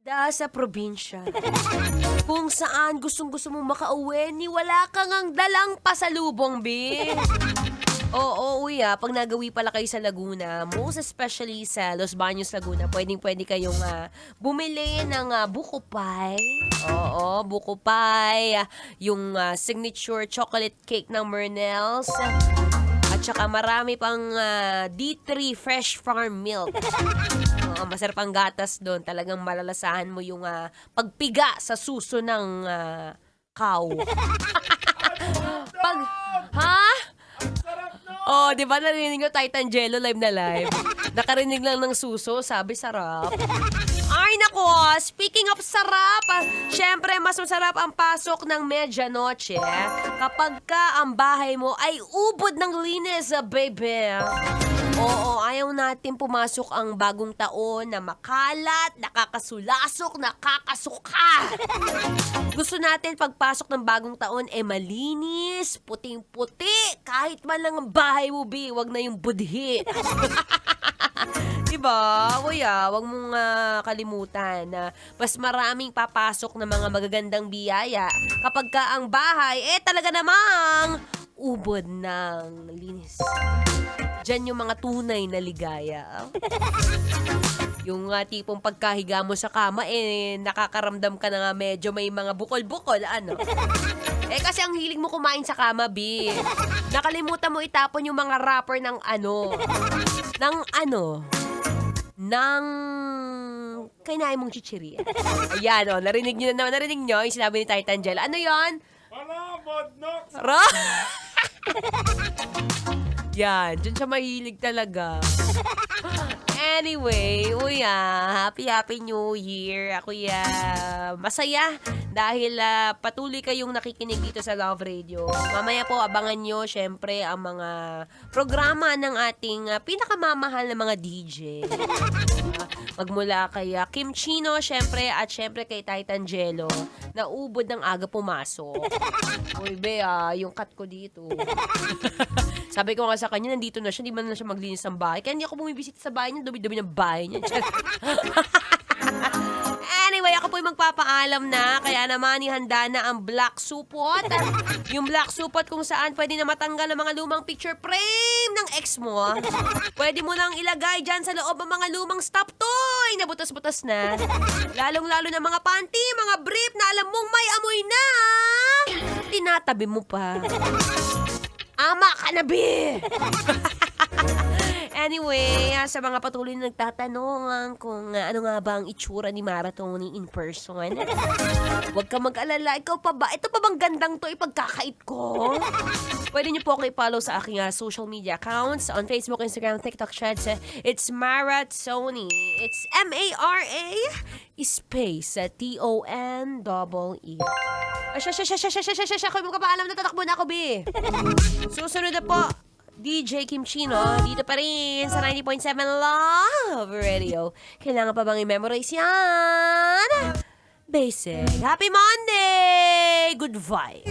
Sa probinsya, kung saan gustong-gusto mong makauwi ni wala kang ang dalang pasalubong, be. Oo, uy, 'pag nagawi pala kayo sa Laguna, most especially sa Los Baños, Laguna, puwedeng-puwede kayong, bumili ng, buko pie. Oo, buko pie, yung, signature chocolate cake ng Mernels, at saka marami pang, D3 Fresh Farm Milk. Oo, masarap ang gatas do'n. Talagang malalasahan mo yung, pagpiga sa suso ng, cow. 'Pag ha? Oh, 'di ba narinig niyo Titan Jello live na live? Nakarinig lang ng suso, sabi sarap. Ay naku, speaking of sarap, siyempre mas masarap ang pasok ng medyanoche kapagka ang bahay mo ay ubod ng linis, baby. Oo, ayaw natin pumasok ang bagong taon na makalat, nakakasulasok, nakakasuka. Gusto natin pagpasok ng bagong taon malinis, puting-puti, kahit man lang ang bahay mo, be, wag na yung budhi. Diba? Kuya, wag mong kalimutan na mas maraming papasok na mga magagandang biyaya kapag ka ang bahay, talaga namang ubod ng linis. Diyan yung mga tunay na ligaya. Yung tipong pagkahiga mo sa kama, nakakaramdam ka na nga medyo may mga bukol-bukol, ano? Kasi ang hilig mo kumain sa kama, B. Nakalimutan mo itapon yung mga wrapper ng kinain mong chichirya. Ayan, narinig nyo na naman, narinig nyo yung sinabi ni Titan Gel. Ano yon? Hala, Bodnox! Yan, dyan siya mahilig talaga. Anyway, happy New Year. Ako masaya dahil patuloy kayong nakikinig dito sa Love Radio. Mamaya po, abangan nyo syempre ang mga programa ng ating pinakamamahal na mga DJ. Magmula kay Kim Chino, syempre, at syempre kay Titan Jello, na ubod ng aga pumasok. Uy, be, yung cut ko dito. Sabi ko nga sa kanya, nandito na siya, hindi man na siya maglinis ng bahay. Kaya hindi ako bumibisit sa bahay niya, dumi-dumi ng bahay niya. Anyway, ako po'y magpapaalam na, kaya naman ihanda na ang black supot. Yung black supot kung saan pwede na matanggal ang mga lumang picture frame ng ex mo. Pwede mo nang ilagay dyan sa loob ang mga lumang stop toy na butas-butas na. Lalong-lalo na mga panty, mga brief na alam mong may amoy na. Tinatabi mo pa. Ama ka na, be! Anyway, sa mga patuloy na nagtatanong kung ano nga ba ang itsura ni Maratoni in person, huwag ka mag-alala. Ikaw pa ba? Ito pa bang gandang to ipagkakait ko? Pwede niyo po ako i-follow sa aking social media accounts on Facebook, Instagram, TikTok, Threads. It's Maratoni. It's M-A-R-A space T-O-N-E-E. Ako yung magpapaalam na tatakbo na ako, be. Susunod na po, DJ Kim Chino, dito pa rin sa 90.7 Love Radio. Kailangan pa bang i-memorize yan? Basic. Happy Monday! Good vibe.